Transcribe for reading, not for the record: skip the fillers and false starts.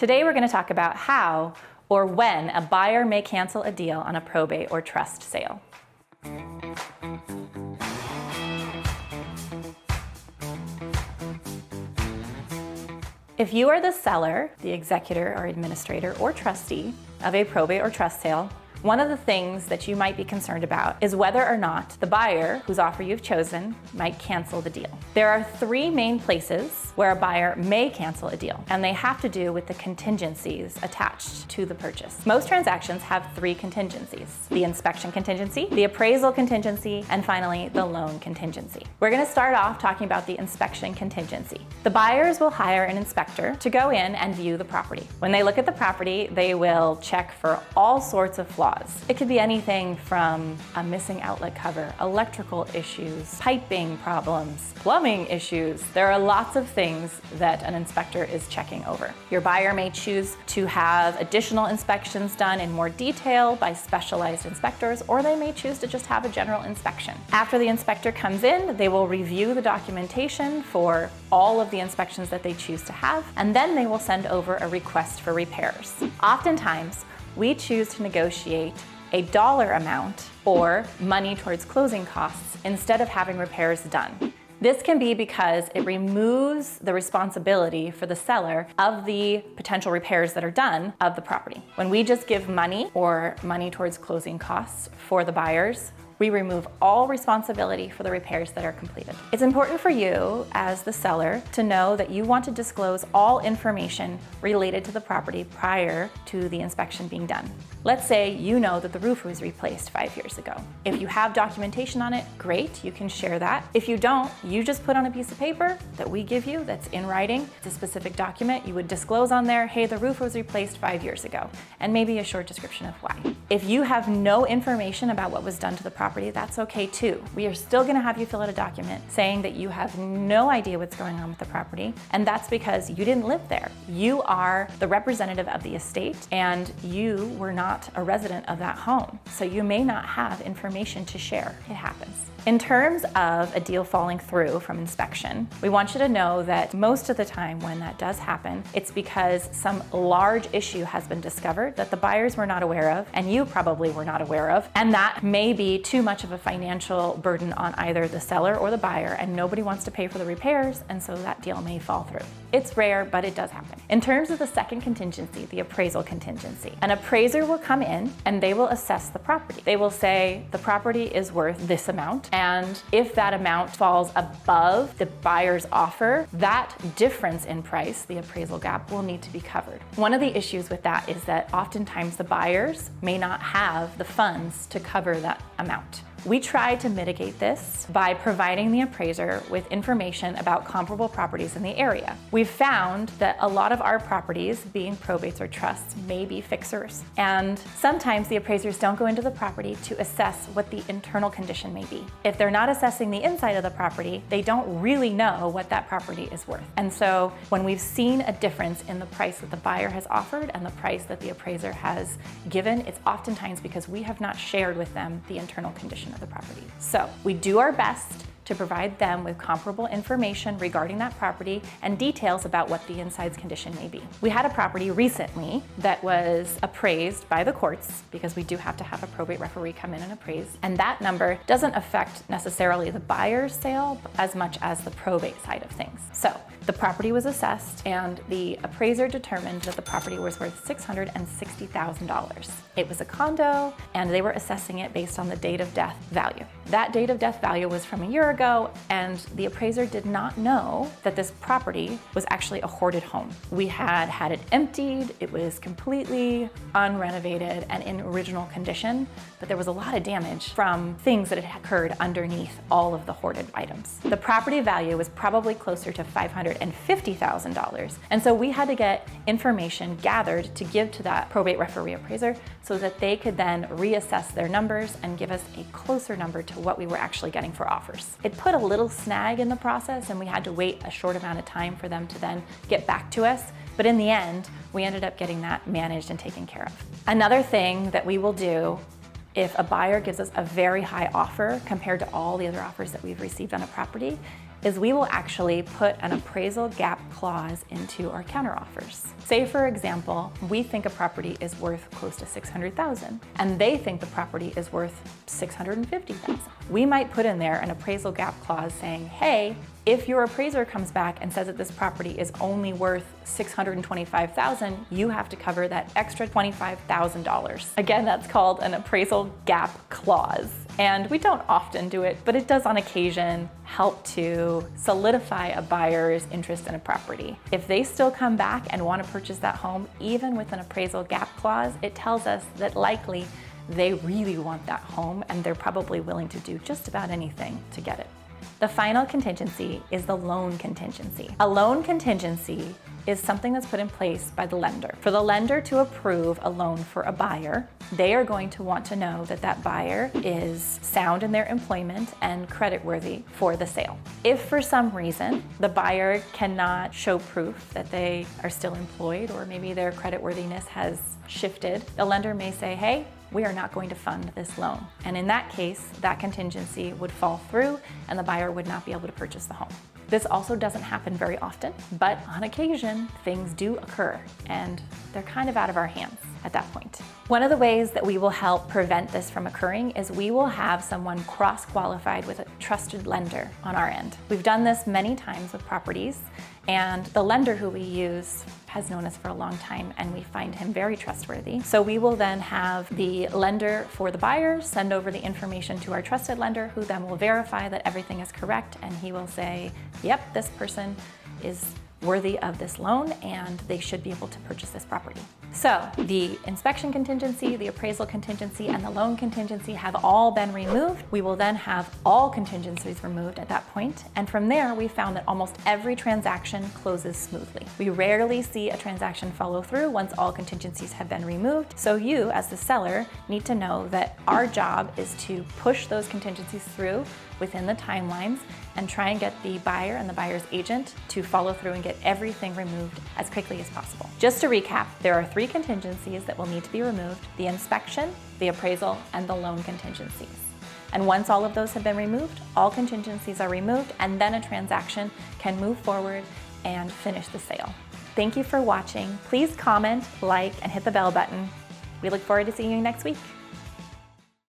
Today we're going to talk about how or when a buyer may cancel a deal on a probate or trust sale. If you are the seller, the executor or administrator or trustee of a probate or trust sale, one of the things that you might be concerned about is whether or not the buyer whose offer you've chosen might cancel the deal. There are three main places where a buyer may cancel a deal, and they have to do with the contingencies attached to the purchase. Most transactions have three contingencies: the inspection contingency, the appraisal contingency, and finally the loan contingency. We're going to start off talking about the inspection contingency. The buyers will hire an inspector to go in and view the property. When they look at the property, they will check for all sorts of flaws. It could be anything from a missing outlet cover, electrical issues, piping problems, plumbing issues. There are lots of things that an inspector is checking over. Your buyer may choose to have additional inspections done in more detail by specialized inspectors, or they may choose to just have a general inspection. After the inspector comes in, they will review the documentation for all of the inspections that they choose to have, and then they will send over a request for repairs. Oftentimes, we choose to negotiate a dollar amount or money towards closing costs instead of having repairs done. This can be because it removes the responsibility for the seller of the potential repairs that are done of the property. When we just give money or money towards closing costs for the buyers, we remove all responsibility for the repairs that are completed. It's important for you as the seller to know that you want to disclose all information related to the property prior to the inspection being done. Let's say you know that the roof was replaced 5 years ago. If you have documentation on it, great, you can share that. If you don't, you just put on a piece of paper that we give you that's in writing. It's a specific document. You would disclose on there, hey, the roof was replaced 5 years ago, and maybe a short description of why. If you have no information about what was done to the property, that's okay too. We are still going to have you fill out a document saying that you have no idea what's going on with the property, and that's because you didn't live there. You are the representative of the estate, and you were not a resident of that home, so you may not have information to share. It happens. In terms of a deal falling through from inspection, we want you to know that most of the time when that does happen, it's because some large issue has been discovered that the buyers were not aware of, and you probably were not aware of, and that may be too much of a financial burden on either the seller or the buyer, and nobody wants to pay for the repairs, and so that deal may fall through. It's rare, but it does happen. In terms of the second contingency, the appraisal contingency, an appraiser will come in and they will assess the property. They will say the property is worth this amount, and if that amount falls above the buyer's offer, that difference in price, the appraisal gap, will need to be covered. One of the issues with that is that oftentimes the buyers may not have the funds to cover that amount. We try to mitigate this by providing the appraiser with information about comparable properties in the area. We've found that a lot of our properties, being probates or trusts, may be fixers, and sometimes the appraisers don't go into the property to assess what the internal condition may be. If they're not assessing the inside of the property, they don't really know what that property is worth. And so when we've seen a difference in the price that the buyer has offered and the price that the appraiser has given, it's oftentimes because we have not shared with them the internal condition of the property. So we do our best to provide them with comparable information regarding that property and details about what the inside's condition may be. We had a property recently that was appraised by the courts, because we do have to have a probate referee come in and appraise, and that number doesn't affect necessarily the buyer's sale as much as the probate side of things. So the property was assessed, and the appraiser determined that the property was worth $660,000. It was a condo, and they were assessing it based on the date of death value. That date of death value was from a year ago, and the appraiser did not know that this property was actually a hoarded home. We had had it emptied, it was completely unrenovated and in original condition, but there was a lot of damage from things that had occurred underneath all of the hoarded items. The property value was probably closer to $550,000, and so we had to get information gathered to give to that probate referee appraiser so that they could then reassess their numbers and give us a closer number to what we were actually getting for offers. It put a little snag in the process, and we had to wait a short amount of time for them to then get back to us. But in the end, we ended up getting that managed and taken care of. Another thing that we will do if a buyer gives us a very high offer compared to all the other offers that we've received on a property is we will actually put an appraisal gap clause into our counteroffers. Say, for example, we think a property is worth close to $600,000 and they think the property is worth $650,000. We might put in there an appraisal gap clause saying, hey, if your appraiser comes back and says that this property is only worth $625,000, you have to cover that extra $25,000. Again, that's called an appraisal gap clause. And we don't often do it, but it does on occasion help to solidify a buyer's interest in a property. If they still come back and want to purchase that home, even with an appraisal gap clause, it tells us that likely they really want that home and they're probably willing to do just about anything to get it. The final contingency is the loan contingency. A loan contingency is something that's put in place by the lender. For the lender to approve a loan for a buyer, they are going to want to know that that buyer is sound in their employment and creditworthy for the sale. If for some reason the buyer cannot show proof that they are still employed or maybe their creditworthiness has shifted, the lender may say, hey, we are not going to fund this loan. And in that case, that contingency would fall through and the buyer would not be able to purchase the home. This also doesn't happen very often, but on occasion, things do occur and they're kind of out of our hands at that point. One of the ways that we will help prevent this from occurring is we will have someone cross-qualified with a trusted lender on our end. We've done this many times with properties, and the lender who we use has known us for a long time and we find him very trustworthy. So we will then have the lender for the buyer send over the information to our trusted lender, who then will verify that everything is correct, and he will say, yep, this person is worthy of this loan and they should be able to purchase this property. So the inspection contingency, the appraisal contingency, and the loan contingency have all been removed. We will then have all contingencies removed at that point. And from there, we found that almost every transaction closes smoothly. We rarely see a transaction follow through once all contingencies have been removed. So you, as the seller, need to know that our job is to push those contingencies through within the timelines and try and get the buyer and the buyer's agent to follow through and get everything removed as quickly as possible. Just to recap, there are 3 contingencies that will need to be removed: the inspection, the appraisal, and the loan contingencies. And once all of those have been removed, all contingencies are removed, and then a transaction can move forward and finish the sale. Thank you for watching. Please comment, like, and hit the bell button. We look forward to seeing you next week.